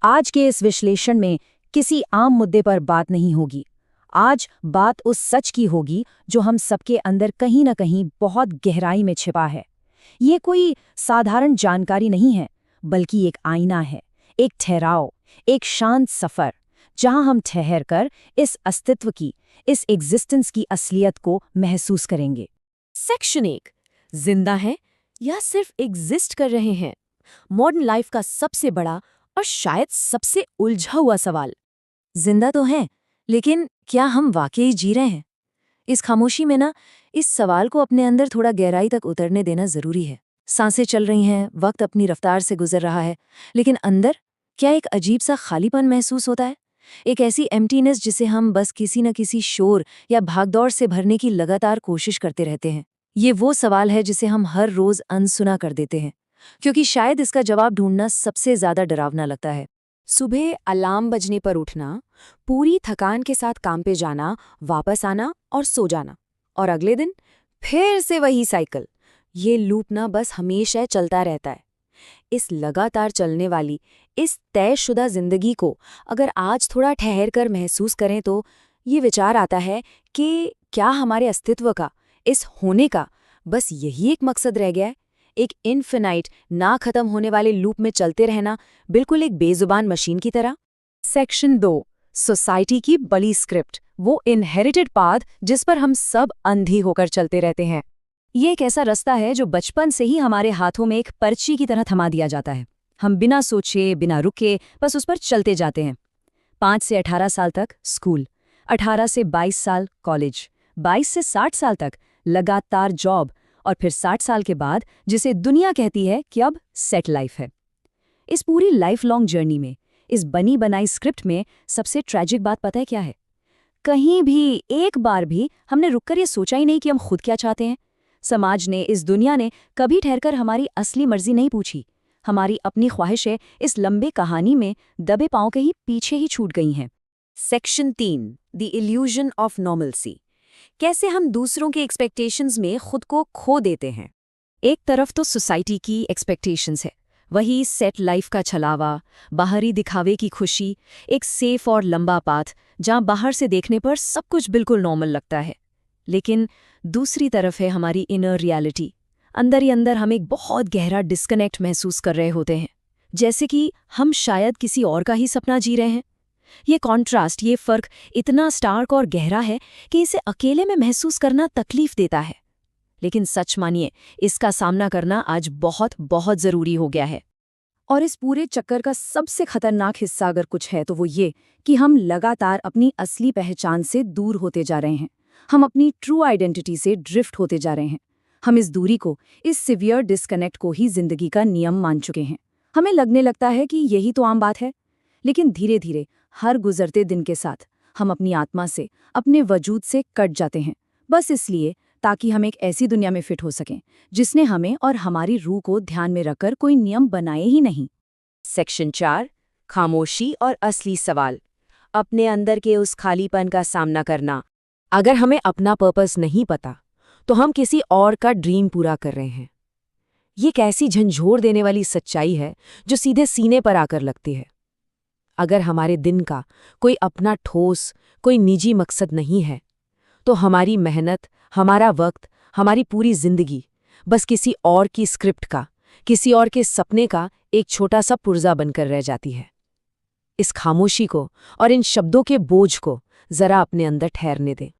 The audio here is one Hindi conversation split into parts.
आज के इस विश्लेषण में किसी आम मुद्दे पर बात नहीं होगी। आज बात उस सच की होगी जो हम सबके अंदर कहीं न कहीं बहुत गहराई में छिपा है। ये कोई साधारण जानकारी नहीं है, बल्कि एक आईना है, एक ठहराव, एक शांत सफर, जहां हम ठहर कर इस अस्तित्व की, इस एग्जिस्टेंस की असलियत को महसूस करेंगे। सेक्शन 1, जिंदा है या सिर्फ एग्जिस्ट कर रहे हैं? मॉडर्न लाइफ का सबसे बड़ा और शायद सबसे उलझा हुआ सवाल। जिंदा तो हैं, लेकिन क्या हम वाकई जी रहे हैं? इस खामोशी में इस सवाल को अपने अंदर थोड़ा गहराई तक उतरने देना जरूरी है। सांसें चल रही हैं, वक्त अपनी रफ्तार से गुजर रहा है, लेकिन अंदर क्या एक अजीब सा खालीपन महसूस होता है? एक ऐसी एम्प्टीनेस जिसे हम बस किसी न किसी शोर या भागदौड़ से भरने की लगातार कोशिश करते रहते हैं। ये वो सवाल है जिसे हम हर रोज अनसुना कर देते हैं, क्योंकि शायद इसका जवाब ढूंढना सबसे ज्यादा डरावना लगता है। सुबह अलार्म बजने पर उठना, पूरी थकान के साथ काम पे जाना, वापस आना और सो जाना, और अगले दिन फिर से वही साइकिल। ये लूप बस हमेशा चलता रहता है। इस लगातार चलने वाली, इस तयशुदा जिंदगी को अगर आज थोड़ा ठहर कर महसूस करें तो ये विचार आता है कि क्या हमारे अस्तित्व का, इस होने का, बस यही एक मकसद रह गया है? एक इन्फिनाइट, ना खत्म होने वाले लूप में चलते रहना, बिल्कुल एक बेजुबान मशीन की तरह। सेक्शन 2, सोसाइटी की बड़ी स्क्रिप्ट, वो इनहेरिटेड पाथ जिस पर हम सब अंधी होकर चलते रहते हैं। ये एक ऐसा रास्ता है जो बचपन से ही हमारे हाथों में एक पर्ची की तरह थमा दिया जाता है। हम बिना सोचे, बिना रुके, बस उस पर चलते जाते हैं। 5 से 18 साल तक स्कूल, 18 से 22 साल कॉलेज, 22 से 60 साल तक लगातार जॉब, और फिर 60 साल के बाद जिसे दुनिया कहती है कि अब सेट लाइफ है। इस पूरी लाइफ लॉन्ग जर्नी में, इस बनी बनाई स्क्रिप्ट में सबसे ट्रैजिक बात पता है क्या है? कहीं भी, एक बार भी हमने रुककर ये सोचा ही नहीं कि हम खुद क्या चाहते हैं। समाज ने, इस दुनिया ने कभी ठहरकर हमारी असली मर्जी नहीं पूछी। हमारी अपनी ख्वाहिशें इस लंबे कहानी में दबे पांव के ही पीछे ही छूट गई हैं। Section 3, the illusion of normalcy. कैसे हम दूसरों के एक्सपेक्टेशंस में खुद को खो देते हैं। एक तरफ तो सोसाइटी की एक्सपेक्टेशंस है, वही सेट लाइफ का छलावा, बाहरी दिखावे की खुशी, एक सेफ और लंबा पाथ जहां बाहर से देखने पर सब कुछ बिल्कुल नॉर्मल लगता है। लेकिन दूसरी तरफ है हमारी इनर रियलिटी। अंदर ही अंदर हम एक बहुत गहरा डिस्कनेक्ट महसूस कर रहे होते हैं, जैसे कि हम शायद किसी और का ही सपना जी रहे हैं। ये कॉन्ट्रास्ट, ये फर्क इतना स्टार्क और गहरा है कि इसे अकेले में महसूस करना तकलीफ देता है। लेकिन सच मानिए, इसका सामना करना आज बहुत बहुत जरूरी हो गया है। और इस पूरे चक्कर का सबसे खतरनाक हिस्सा अगर कुछ है तो वो ये कि हम लगातार अपनी असली पहचान से दूर होते जा रहे हैं। हम अपनी ट्रू आइडेंटिटी से ड्रिफ्ट होते जा रहे हैं। हम इस दूरी को, इस सिवियर डिस्कनेक्ट को ही जिंदगी का नियम मान चुके हैं। हमें लगने लगता है कि यही तो आम बात है। लेकिन धीरे धीरे, हर गुजरते दिन के साथ, हम अपनी आत्मा से, अपने वजूद से कट जाते हैं, बस इसलिए ताकि हम एक ऐसी दुनिया में फिट हो सकें जिसने हमें और हमारी रूह को ध्यान में रखकर कोई नियम बनाए ही नहीं। सेक्शन 4, खामोशी और असली सवाल। अपने अंदर के उस खालीपन का सामना करना। अगर हमें अपना पर्पस नहीं पता तो हम किसी और का ड्रीम पूरा कर रहे हैं। ये एक ऐसी झंझोर देने वाली सच्चाई है जो सीधे सीने पर आकर लगती है। अगर हमारे दिन का कोई अपना ठोस, कोई निजी मकसद नहीं है, तो हमारी मेहनत, हमारा वक्त, हमारी पूरी जिंदगी बस किसी और की स्क्रिप्ट का, किसी और के सपने का एक छोटा सा पुर्जा बनकर रह जाती है। इस खामोशी को और इन शब्दों के बोझ को जरा अपने अंदर ठहरने दें।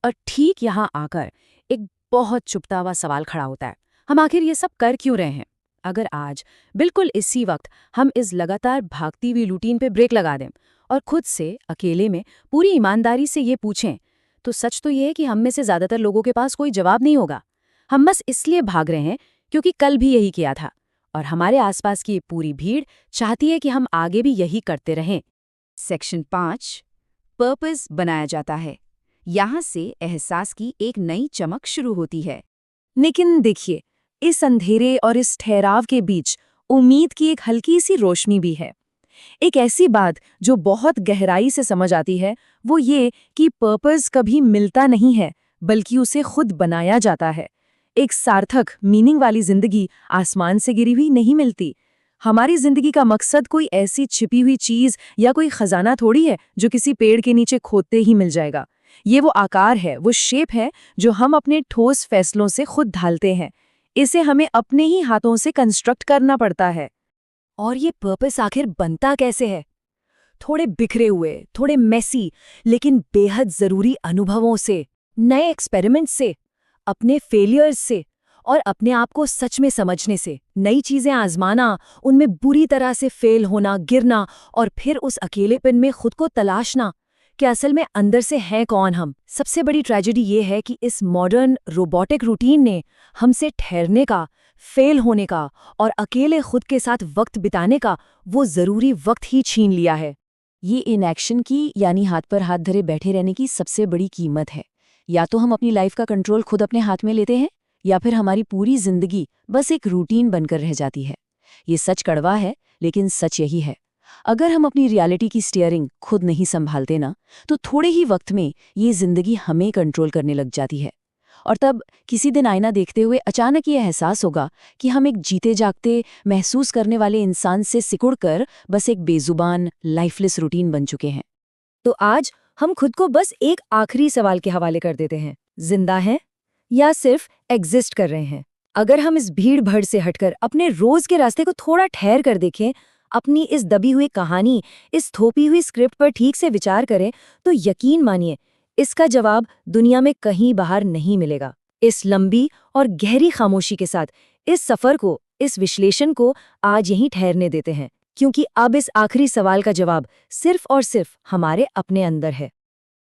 और ठीक यहाँ आकर एक बहुत चुभता हुआ सवाल खड़ा होता है, हम आखिर ये सब कर क्यों रहे हैं? अगर आज, बिल्कुल इसी वक्त, हम इस लगातार भागती हुई रूटीन पे ब्रेक लगा दें और खुद से, अकेले में, पूरी ईमानदारी से ये पूछें, तो सच तो ये है कि हम में से ज़्यादातर लोगों के पास कोई जवाब नहीं होगा। हम बस इसलिए भाग रहे हैं क्योंकि कल भी यही किया था, और हमारे आसपास की पूरी भीड़ चाहती है कि हम आगे भी यही करते रहें। सेक्शन 5, पर्पस बनाया जाता है। यहाँ से एहसास की एक नई चमक शुरू होती है। लेकिन देखिए, इस अंधेरे और इस ठहराव के बीच उम्मीद की एक हल्की सी रोशनी भी है। एक ऐसी बात जो बहुत गहराई से समझ आती है, वो ये कि पर्पस कभी मिलता नहीं है, बल्कि उसे खुद बनाया जाता है। एक सार्थक, मीनिंग वाली जिंदगी आसमान से गिरी हुई नहीं मिलती। हमारी जिंदगी का मकसद कोई ऐसी छिपी हुई चीज या कोई खजाना थोड़ी है जो किसी पेड़ के नीचे खोदते ही मिल जाएगा। ये वो आकार है, वो शेप है जो हम अपने ठोस फैसलों से खुद ढालते हैं। इसे हमें अपने ही हाथों से कंस्ट्रक्ट करना पड़ता है। और ये पर्पस आखिर बनता कैसे है? थोड़े बिखरे हुए, थोड़े मेसी, लेकिन बेहद जरूरी अनुभवों से, नए एक्सपेरिमेंट्स से, अपने फेलियर्स से और अपने आप को सच में समझने से। नई चीजें आजमाना, उनमें बुरी तरह से फेल होना, गिरना और फिर उस अकेलेपन में खुद को तलाशना कि असल में अंदर से हैं कौन हम। सबसे बड़ी ट्रेजेडी ये है कि इस मॉडर्न रोबोटिक रूटीन ने हमसे ठहरने का, फेल होने का और अकेले खुद के साथ वक्त बिताने का वो जरूरी वक्त ही छीन लिया है। ये इनएक्शन की यानी हाथ पर हाथ धरे बैठे रहने की सबसे बड़ी कीमत है। या तो हम अपनी लाइफ का कंट्रोल खुद अपने हाथ में लेते हैं या फिर हमारी पूरी जिंदगी बस एक रूटीन बनकर रह जाती है। ये सच कड़वा है, लेकिन सच यही है। अगर हम अपनी रियलिटी की स्टीयरिंग खुद नहीं संभालते ना, तो थोड़े ही वक्त में ये जिंदगी हमें कंट्रोल करने लग जाती है। और तब किसी दिन आईना देखते हुए अचानक ये एहसास होगा कि हम एक जीते जागते महसूस करने वाले इंसान से सिकुड़कर बस एक बेजुबान लाइफलेस रूटीन बन चुके हैं। तो आज हम खुद को बस एक आखिरी सवाल के हवाले कर देते हैं, जिंदा हैं या सिर्फ एग्जिस्ट कर रहे हैं? अगर हम इस भीड़ भड़ से हटकर अपने रोज के रास्ते को थोड़ा ठहर कर देखें, अपनी इस दबी हुई कहानी, इस थोपी हुई स्क्रिप्ट पर ठीक से विचार करें, तो यकीन मानिए इसका जवाब दुनिया में कहीं बाहर नहीं मिलेगा। इस लंबी और गहरी खामोशी के साथ इस सफर को, इस विश्लेषण को आज यहीं ठहरने देते हैं, क्योंकि अब इस आखिरी सवाल का जवाब सिर्फ और सिर्फ हमारे अपने अंदर है।